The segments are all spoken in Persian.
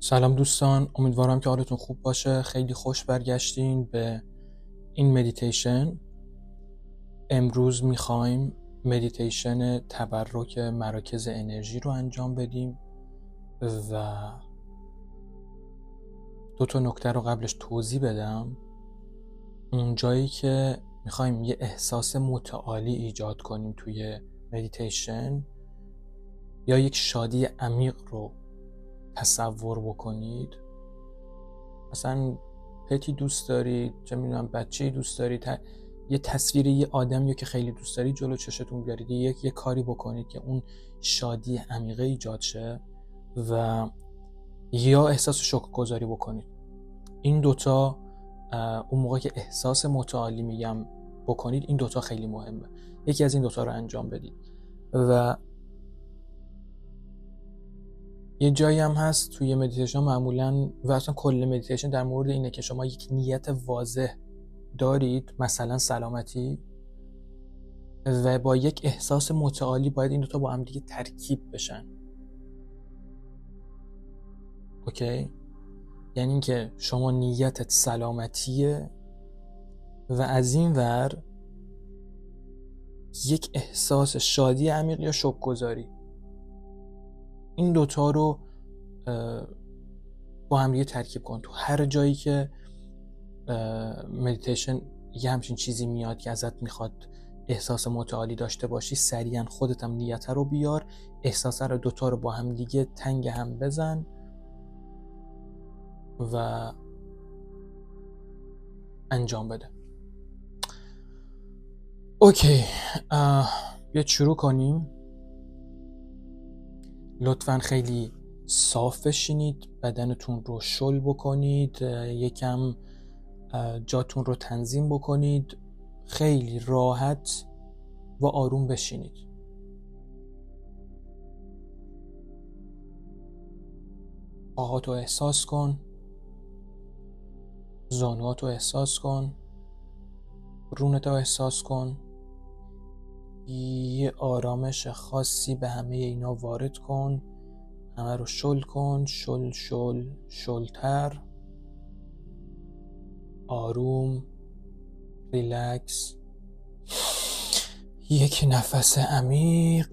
سلام دوستان، امیدوارم که حالتون خوب باشه. خیلی خوش برگشتین به این مدیتیشن. امروز میخوایم مدیتیشن تبرک مراکز انرژی رو انجام بدیم و دو تا نکته رو قبلش توضیح بدم. اون جایی که میخوایم یه احساس متعالی ایجاد کنیم توی مدیتیشن یا یک شادی عمیق رو تصور بکنید، مثلا پتی دوست دارید، چه میدونم بچه‌ای دوست دارید، یه تصویر یه آدمی که خیلی دوست دارید جلو چشتون بیارید، یه کاری بکنید که اون شادی عمیقه ایجاد شه و یا احساس شکرگزاری بکنید. این دوتا اون موقع که احساس متعالی میگم بکنید، این دوتا خیلی مهمه. یکی از این دوتا رو انجام بدید و یه جایی هم هست توی مدیتیشن معمولاً و اصلا کل مدیتیشن در مورد اینه که شما یک نیت واضح دارید، مثلا سلامتی، و با یک احساس متعالی باید این دوتا با هم دیگه ترکیب بشن. اوکی؟ یعنی اینکه شما نیتت سلامتیه و از این ور یک احساس شادی عمیق یا شکرگزاری. این دوتا رو با هم دیگه ترکیب کن. تو هر جایی که مدیتیشن یه همچین چیزی میاد که ازت میخواد احساس متعالی داشته باشی، سریعا خودت هم نیت رو بیار، احساس رو دوتا رو با هم دیگه تنگ هم بزن و انجام بده. اوکی، بیاید شروع کنیم. لطفاً خیلی صاف بشینید، بدنتون رو شل بکنید، یکم جاتون رو تنظیم بکنید، خیلی راحت و آروم بشینید. پاهاتو احساس کن، زانواتو احساس کن، رونتو احساس کن. یه آرامش خاصی به همه اینا وارد کن، همه رو شل کن، شلتر، آروم، ریلکس. یک نفس عمیق.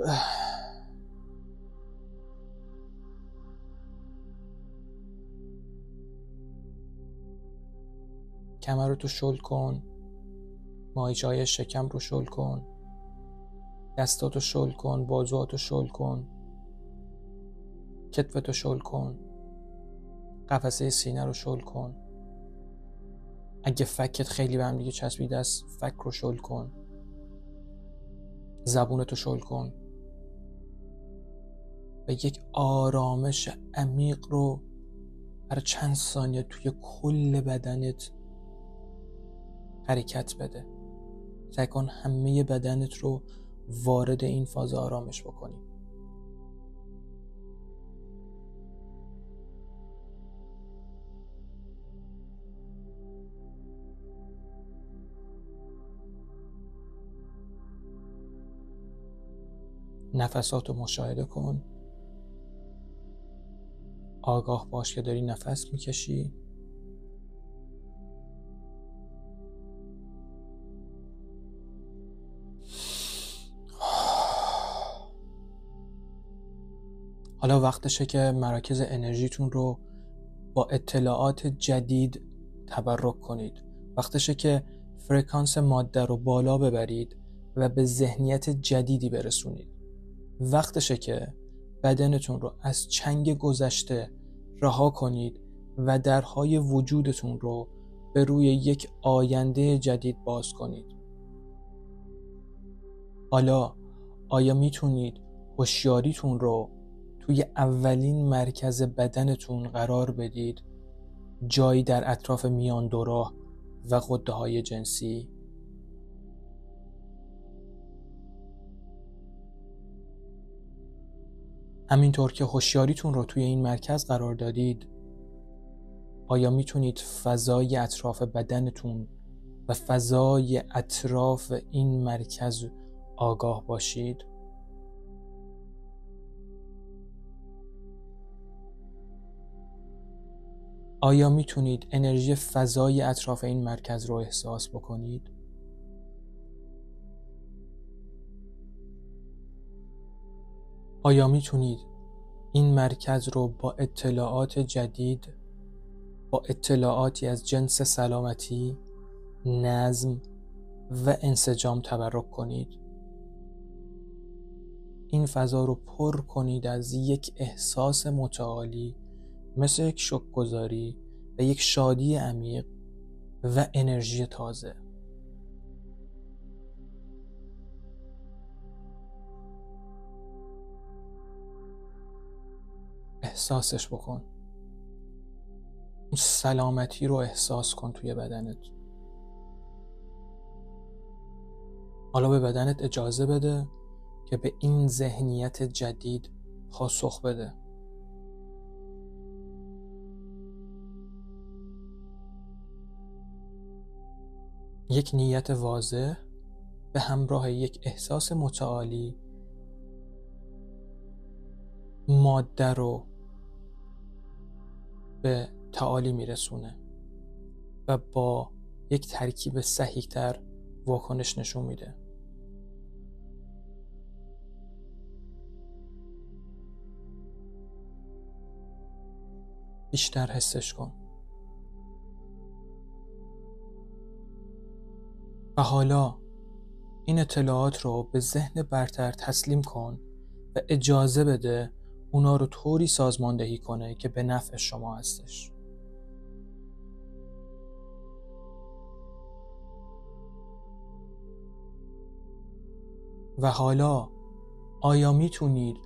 کمرتو شل کن، ماهیچه‌های شکم رو شل کن، دستاتو شل کن، بازوهاتو شل کن، کتفتو شل کن، قفسه سینه رو شل کن. اگه فکت خیلی به هم دیگه چسبیده است، فک رو شل کن. زبونتو شل کن و یک آرامش عمیق رو برای چند ثانیه توی کل بدنت حرکت بده. سعی کن همه بدنت رو وارد این فاز آرامش بکنی. نفساتو مشاهده کن. آگاه باش که داری نفس میکشی حالا وقتشه که مراکز انرژیتون رو با اطلاعات جدید تبرک کنید. وقتشه که فرکانس ماده رو بالا ببرید و به ذهنیت جدیدی برسونید. وقتشه که بدنتون رو از چنگ گذشته رها کنید و درهای وجودتون رو به روی یک آینده جدید باز کنید. حالا آیا میتونید هوشیاریتون رو توی اولین مرکز بدنتون قرار بدید، جایی در اطراف میان دو راه و غده های جنسی؟ همینطور که هوشیاریتون رو توی این مرکز قرار دادید، آیا میتونید فضای اطراف بدنتون و فضای اطراف این مرکز آگاه باشید؟ آیا میتونید انرژی فضای اطراف این مرکز رو احساس بکنید؟ آیا میتونید این مرکز رو با اطلاعات جدید، با اطلاعاتی از جنس سلامتی، نظم و انسجام تبرک کنید؟ این فضا رو پر کنید از یک احساس متعالی مثل یک شکرگزاری و یک شادی عمیق و انرژی تازه. احساسش بکن. اون سلامتی رو احساس کن توی بدنت. حالا به بدنت اجازه بده که به این ذهنیت جدید پاسخ بده. یک نیت واضح به همراه یک احساس متعالی ماده رو به تعالی میرسونه و با یک ترکیب صحیح‌تر واکنش نشون میده. بیشتر حسش کن. و حالا این اطلاعات رو به ذهن برتر تسلیم کن و اجازه بده اونا رو طوری سازماندهی کنه که به نفع شما هستش. و حالا آیا میتونید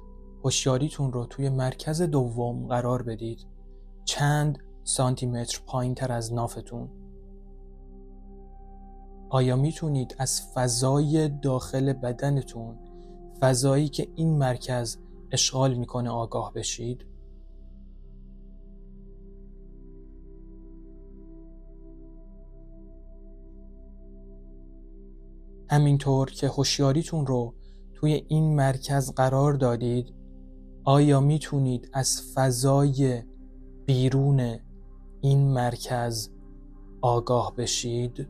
هوشیاریتون رو توی مرکز دوم قرار بدید، چند سانتی متر پایین تر از نافتون؟ آیا میتونید از فضای داخل بدنتون، فضایی که این مرکز اشغال میکنه، آگاه بشید؟ همینطور که هوشیاریتون رو توی این مرکز قرار دادید، آیا میتونید از فضای بیرون این مرکز آگاه بشید؟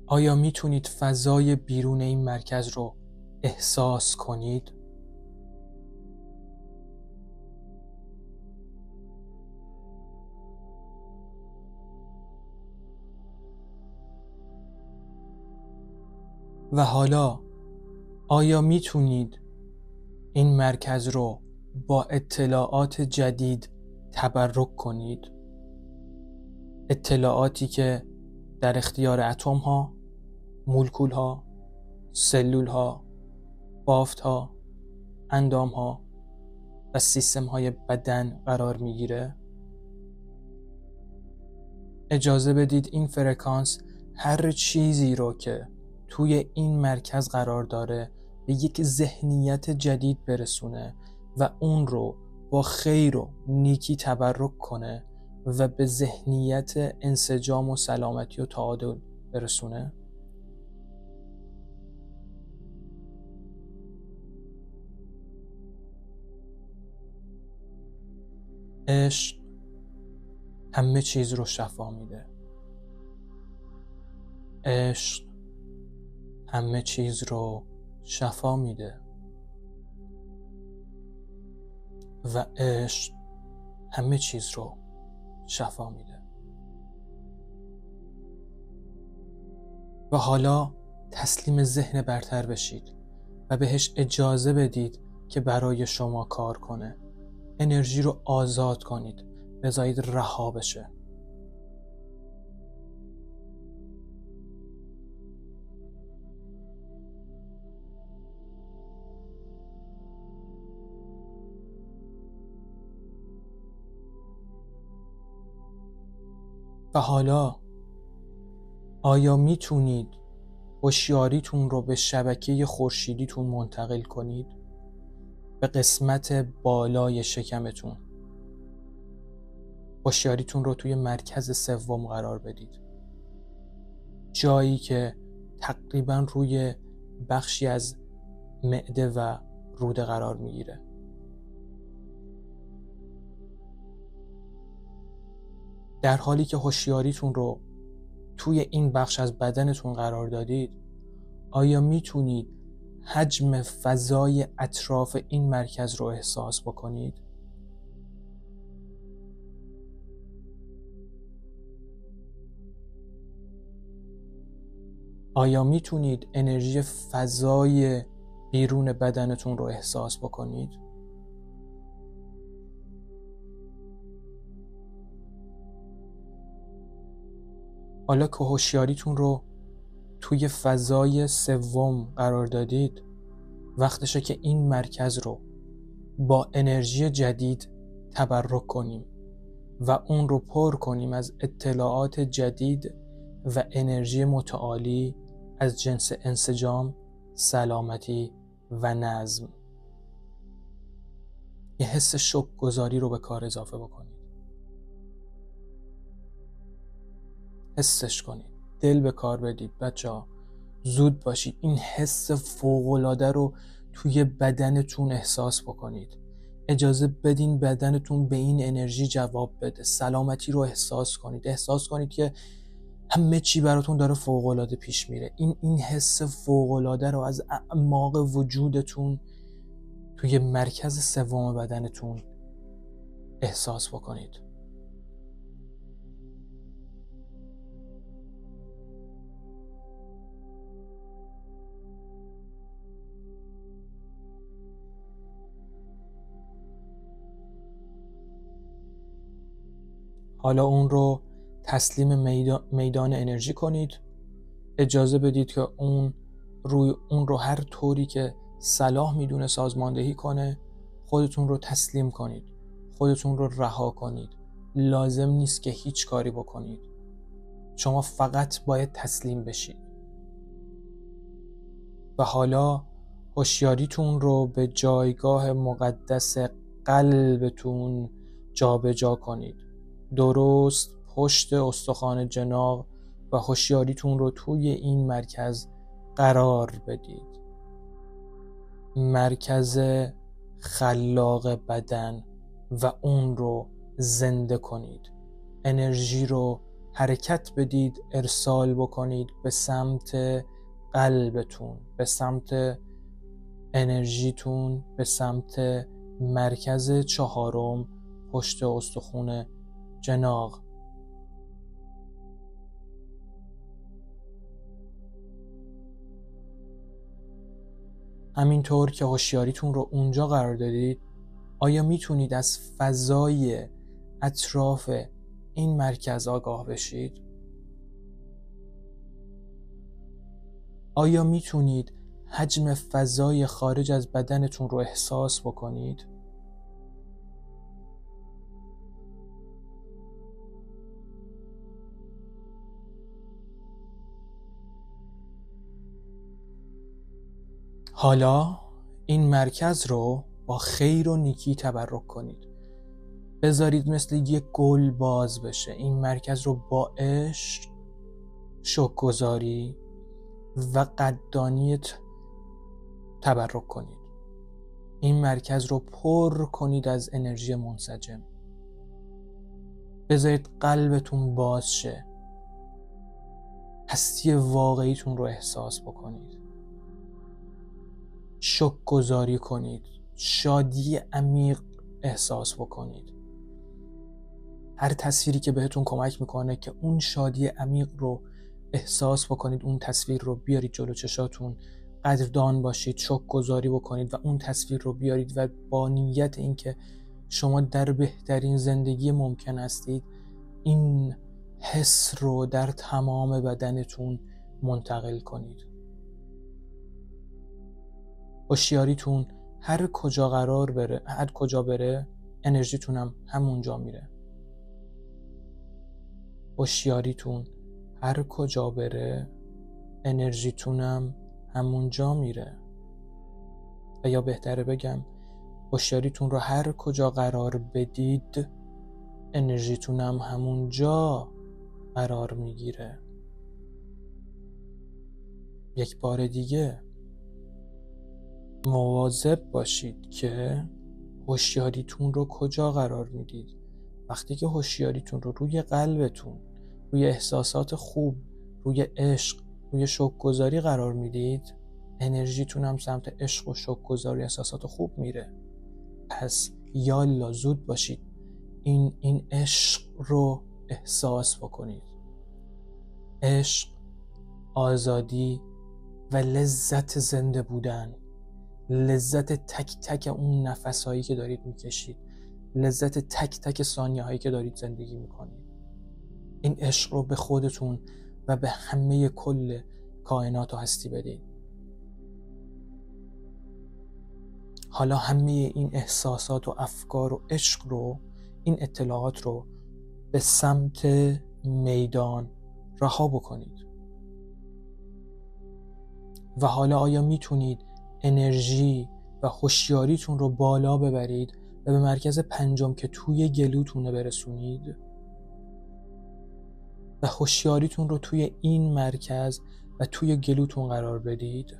آیا میتونید فضای بیرون این مرکز رو احساس کنید؟ و حالا آیا میتونید این مرکز رو با اطلاعات جدید تبرک کنید؟ اطلاعاتی که در اختیار اتم ها، مولکول ها، سلول ها، بافت ها، اندام ها و سیستم های بدن قرار میگیره. اجازه بدید این فرکانس هر چیزی رو که توی این مرکز قرار داره به یک ذهنیت جدید برسونه و اون رو با خیر و نیکی تبرک کنه و به ذهنیت انسجام و سلامتی و تعادل برسونه. عشق همه چیز رو شفا میده. عشق همه چیز رو شفا میده و عشق همه چیز رو شفا میده. و حالا تسلیم ذهن برتر بشید و بهش اجازه بدید که برای شما کار کنه. انرژی رو آزاد کنید، بذارید رها بشه. و حالا آیا میتونید هوشیاریتون رو به شبکه خورشیدیتون منتقل کنید؟ به قسمت بالای شکمتون هوشیاریتون رو توی مرکز سوم قرار بدید. جایی که تقریبا روی بخشی از معده و روده قرار میگیره. در حالی که هوشیاریتون رو توی این بخش از بدنتون قرار دادید، آیا میتونید حجم فضای اطراف این مرکز رو احساس بکنید؟ آیا میتونید انرژی فضای بیرون بدنتون رو احساس بکنید؟ حالا که هوشیاریتون رو توی فضای سوم قرار دادید، وقتشه که این مرکز رو با انرژی جدید تبرک کنیم و اون رو پر کنیم از اطلاعات جدید و انرژی متعالی از جنس انسجام، سلامتی و نظم. یه حس شوک گذاری رو به کار اضافه بکنید. حسش کنید. دل به کار بدید بچه‌ها. زود باشید. این حس فوق‌العاده رو توی بدنتون احساس بکنید. اجازه بدین بدنتون به این انرژی جواب بده. سلامتی رو احساس کنید. احساس کنید که همه چی براتون داره فوق‌العاده پیش میره. این حس فوق‌العاده رو از اعماق وجودتون توی مرکز سوم بدنتون احساس بکنید. حالا اون رو تسلیم میدان انرژی کنید. اجازه بدید که اون رو هر طوری که صلاح میدونه سازماندهی کنه. خودتون رو تسلیم کنید. خودتون رو رها کنید. لازم نیست که هیچ کاری بکنید. شما فقط باید تسلیم بشید. و حالا هوشیاریتون رو به جایگاه مقدس قلبتون جابجا کنید. درست پشت استخوان جناق و هوشیاریتون رو توی این مرکز قرار بدید. مرکز خلاق بدن و اون رو زنده کنید. انرژی رو حرکت بدید، ارسال بکنید به سمت قلبتون، به سمت انرژیتون، به سمت مرکز چهارم پشت استخوان جناق. همینطور که هوشیاریتون رو اونجا قرار دادید، آیا میتونید از فضای اطراف این مرکز آگاه بشید؟ آیا میتونید حجم فضای خارج از بدنتون رو احساس بکنید؟ حالا این مرکز رو با خیر و نیکی تبرک کنید. بذارید مثل یک گل باز بشه. این مرکز رو با عشق، شکرگزاری و قدردانی تبرک کنید. این مرکز رو پر کنید از انرژی منسجم. بذارید قلبتون باز شه. هستی واقعیتون رو احساس بکنید. شکرگزاری کنید. شادی عمیق احساس بکنید. هر تصویری که بهتون کمک میکنه که اون شادی عمیق رو احساس بکنید، اون تصویر رو بیارید جلو چشاتون. قدردان باشید، شکرگزاری بکنید و اون تصویر رو بیارید و با نیت اینکه شما در بهترین زندگی ممکن هستید، این حس رو در تمام بدنتون منتقل کنید. هوشیاریتون هر کجا بره انرژیتون هم همونجا میره. هوشیاریتون هر کجا بره انرژیتون هم همونجا میره. و یا بهتره بگم هوشیاریتون رو هر کجا قرار بدید انرژیتون هم همونجا قرار میگیره. یک بار دیگه مواظب باشید که هوشیاریتون رو کجا قرار میدید. وقتی که هوشیاریتون رو روی قلبتون، روی احساسات خوب، روی عشق، روی شکرگزاری قرار میدید، انرژیتون هم سمت عشق و شکرگزاری، احساسات خوب میره. پس یالا زود باشید این عشق رو احساس بکنید. عشق، آزادی و لذت زنده بودن، لذت تک تک اون نفسایی که دارید میکشید، لذت تک تک ثانیه هایی که دارید زندگی میکنید. این عشق رو به خودتون و به همه کل کائنات و هستی بدید. حالا همه این احساسات و افکار و عشق رو، این اطلاعات رو به سمت میدان رها بکنید. و حالا آیا میتونید انرژی و هوشیاریتون رو بالا ببرید و به مرکز پنجم که توی گلوتونه برسونید و هوشیاریتون رو توی این مرکز و توی گلوتون قرار بدید؟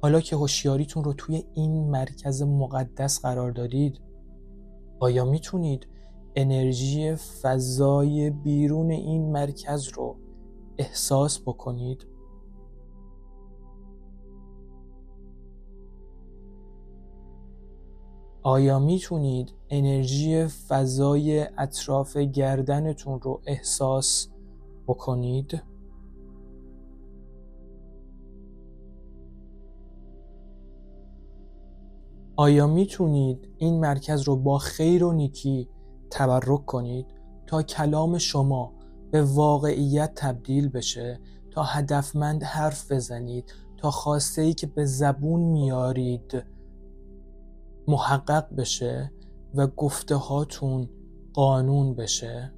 حالا که هوشیاریتون رو توی این مرکز مقدس قرار دادید، آیا میتونید انرژی فضای بیرون این مرکز رو احساس بکنید؟ آیا میتونید انرژی فضای اطراف گردنتون رو احساس بکنید؟ آیا میتونید این مرکز رو با خیر و نیکی تبرک کنید تا کلام شما به واقعیت تبدیل بشه، تا هدفمند حرف بزنید، تا خواسته‌ای که به زبون میارید محقق بشه و گفته هاتون قانون بشه؟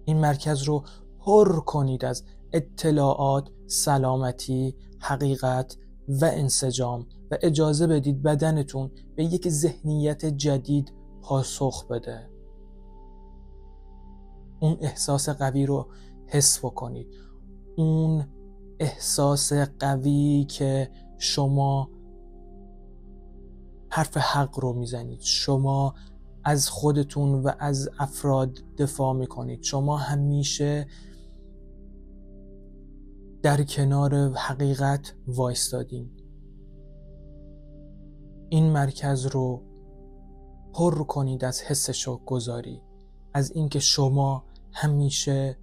این مرکز رو پر کنید از اطلاعات، سلامتی، حقیقت و انسجام و اجازه بدید بدنتون به یک ذهنیت جدید پاسخ بده. اون احساس قوی رو حس کنید. اون احساس قوی که شما حرف حق رو میزنید، شما از خودتون و از افراد دفاع میکنید، شما همیشه در کنار حقیقت وایستادین. این مرکز رو پر کنید از حس شکرگزاری، از اینکه شما همیشه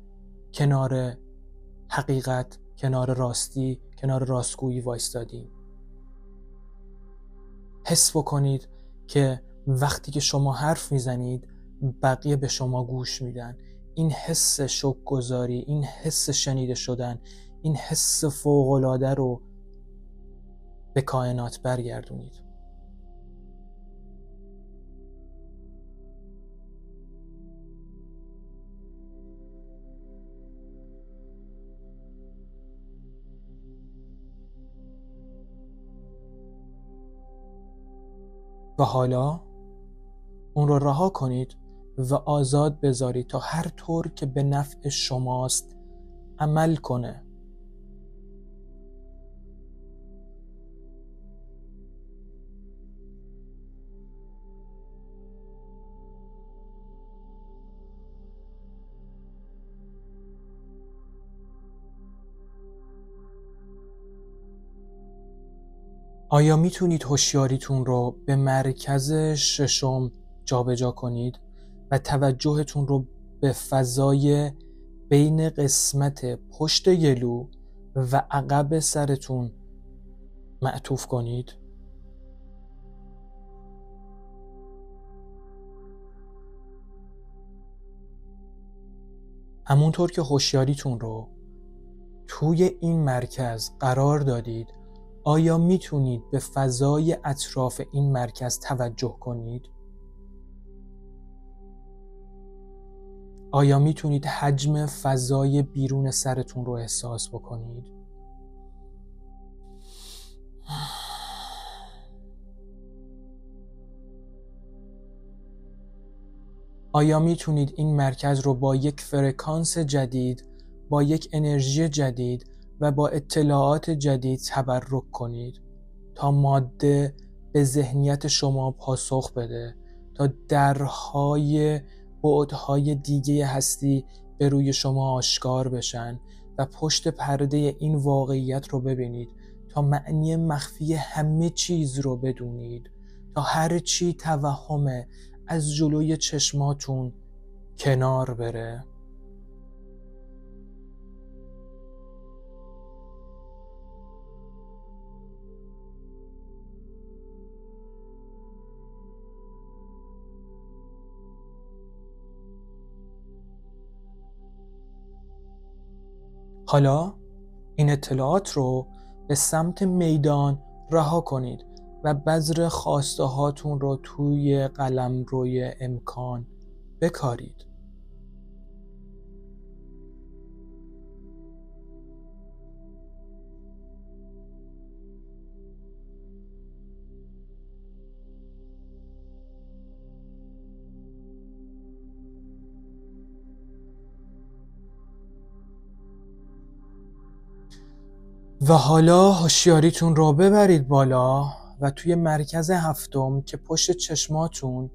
کنار حقیقت، کنار راستی، کنار راستگویی وایستادین. حس بکنید که وقتی که شما حرف میزنید بقیه به شما گوش میدن. این حس شکرگزاری، این حس شنیده شدن، این حس فوق‌العاده رو به کائنات برگردونید. و حالا اون رو رها کنید و آزاد بذارید تا هر طور که به نفع شماست عمل کنه. آیا میتونید هوشیاریتون رو به مرکز ششم جابجا کنید و توجهتون رو به فضای بین قسمت پشت گلو و عقب سرتون معطوف کنید؟ همونطور که هوشیاریتون رو توی این مرکز قرار دادید، آیا میتونید به فضای اطراف این مرکز توجه کنید؟ آیا میتونید حجم فضای بیرون سرتون رو احساس بکنید؟ آیا میتونید این مرکز رو با یک فرکانس جدید با یک انرژی جدید و با اطلاعات جدید تبرک کنید تا ماده به ذهنیت شما پاسخ بده، تا درهای بعدهای دیگه هستی به روی شما آشکار بشن و پشت پرده این واقعیت رو ببینید، تا معنی مخفی همه چیز رو بدونید، تا هر چی توهمه از جلوی چشماتون کنار بره. حالا این اطلاعات رو به سمت میدان رها کنید و بذر خواسته هاتون رو توی قلمروی امکان بکارید. و حالا هوشیاریتون رو ببرید بالا و توی مرکز هفتم که پشت چشماتون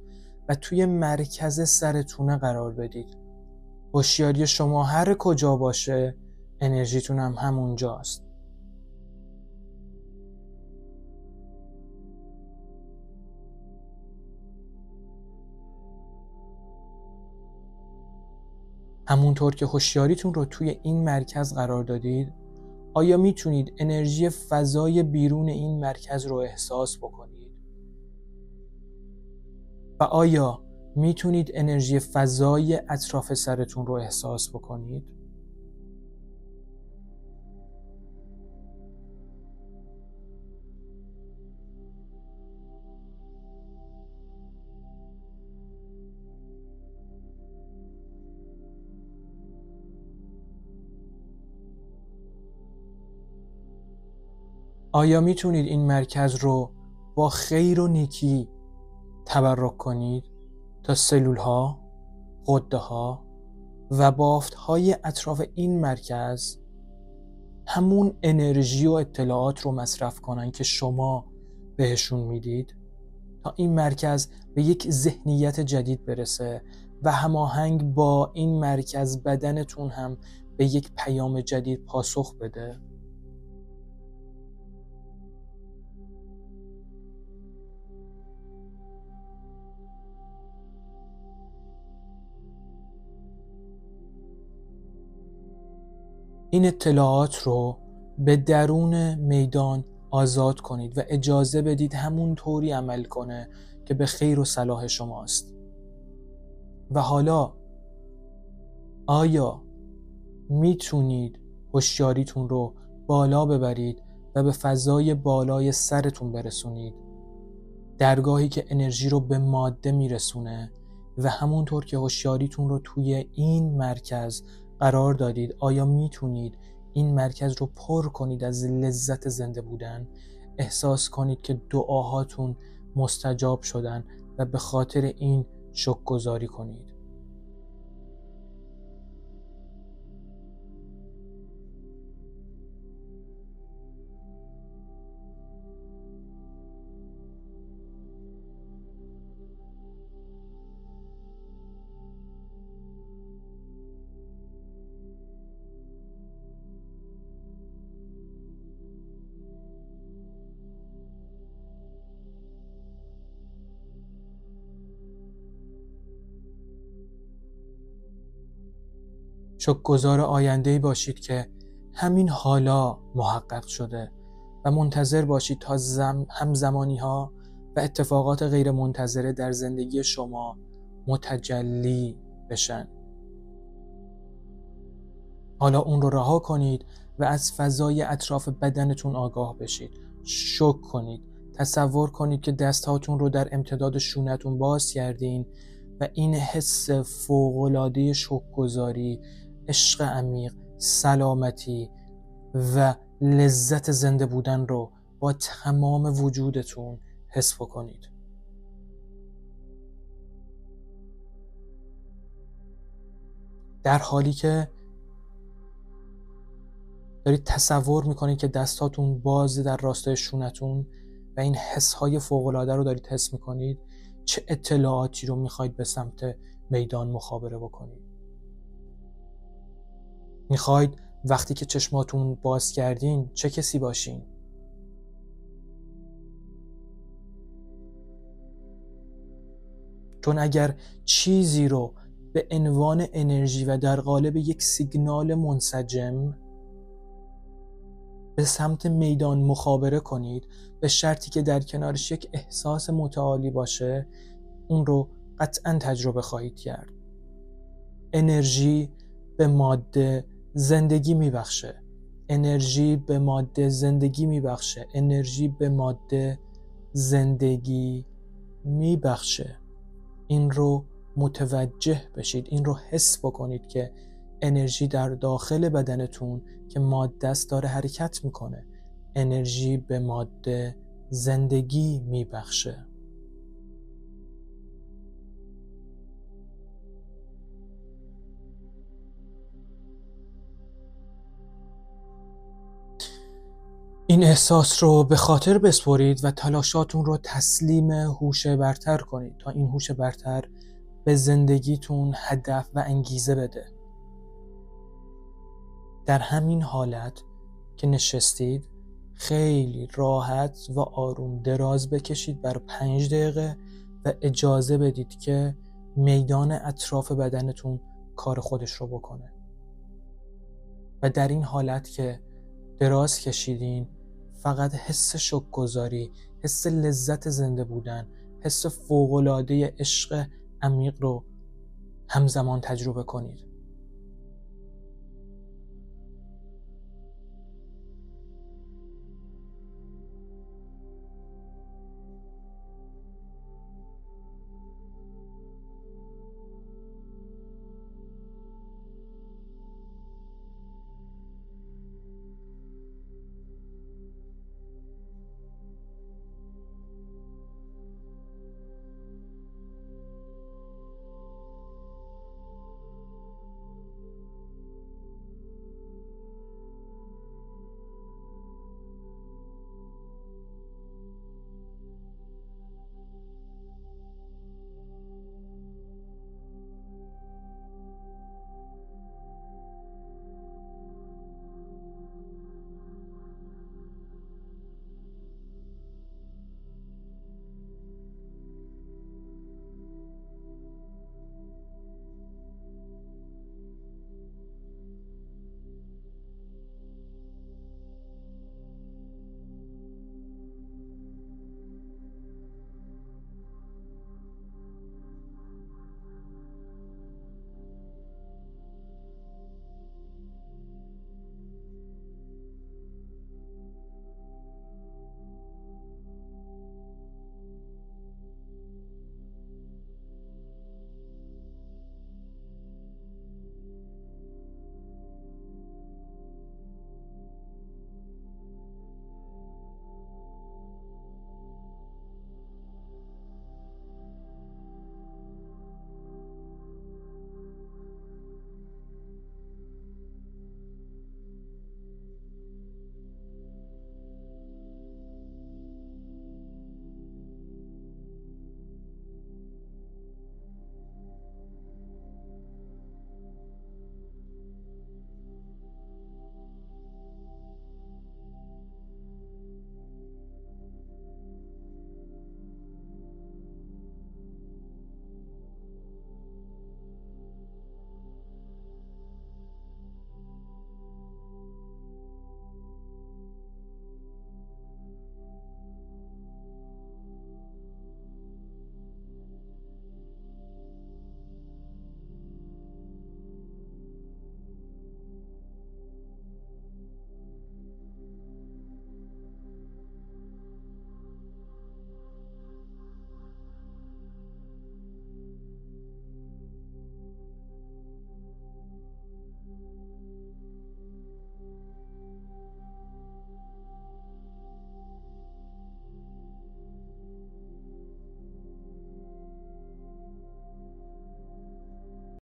و توی مرکز سرتونه قرار بدید. هوشیاری شما هر کجا باشه، انرژیتون هم همونجاست. همونطور که هوشیاریتون رو توی این مرکز قرار دادید، آیا میتونید انرژی فضای بیرون این مرکز رو احساس بکنید؟ و آیا میتونید انرژی فضای اطراف سرتون رو احساس بکنید؟ آیا میتونید این مرکز رو با خیر و نیکی تبرک کنید تا سلول ها، غده ها و بافت های اطراف این مرکز همون انرژی و اطلاعات رو مصرف کنن که شما بهشون میدید، تا این مرکز به یک ذهنیت جدید برسه و هماهنگ با این مرکز بدنتون هم به یک پیام جدید پاسخ بده؟ این اطلاعات رو به درون میدان آزاد کنید و اجازه بدید همون طوری عمل کنه که به خیر و صلاح شماست. و حالا آیا میتونید هوشیاریتون رو بالا ببرید و به فضای بالای سرتون برسونید، درگاهی که انرژی رو به ماده میرسونه و همونطور که هوشیاریتون رو توی این مرکز قرار دادید، آیا میتونید این مرکز رو پر کنید از لذت زنده بودن؟ احساس کنید که دعاهاتون مستجاب شدن و به خاطر این شکرگزاری کنید. شکرگزار آینده‌ای باشید که همین حالا محقق شده و منتظر باشید تا همزمانی ها و اتفاقات غیر منتظره در زندگی شما متجلی بشن. حالا اون رو رها کنید و از فضای اطراف بدنتون آگاه بشید. شک کنید. تصور کنید که دستهاتون رو در امتداد شونتون باز کردین و این حس فوق‌العاده شکرگزاری، عشق عمیق، سلامتی و لذت زنده بودن رو با تمام وجودتون حس کنید. در حالی که دارید تصور میکنید که دستاتون باز در راستای شونتون و این حسهای فوق‌العاده رو دارید حس میکنید. چه اطلاعاتی رو میخواید به سمت میدان مخابره بکنید؟ میخواید وقتی که چشماتون باز کردین چه کسی باشین؟ چون اگر چیزی رو به عنوان انرژی و در قالب یک سیگنال منسجم به سمت میدان مخابره کنید، به شرطی که در کنارش یک احساس متعالی باشه، اون رو قطعاً تجربه خواهید کرد. انرژی به ماده زندگی میبخشه. انرژی به ماده زندگی میبخشه. انرژی به ماده زندگی میبخشه. این رو متوجه بشید، این رو حس بکنید که انرژی در داخل بدنتون که ماده است داره حرکت میکنه. انرژی به ماده زندگی میبخشه. این احساس رو به خاطر بسپرید و تلاشاتون رو تسلیم هوش برتر کنید تا این هوش برتر به زندگیتون هدف و انگیزه بده. در همین حالت که نشستید خیلی راحت و آروم دراز بکشید برای 5 دقیقه و اجازه بدید که میدان اطراف بدنتون کار خودش رو بکنه. و در این حالت که دراز کشیدین فقط حس شکرگزاری، حس لذت زنده بودن، حس فوق‌العاده عشق عمیق رو همزمان تجربه کنید.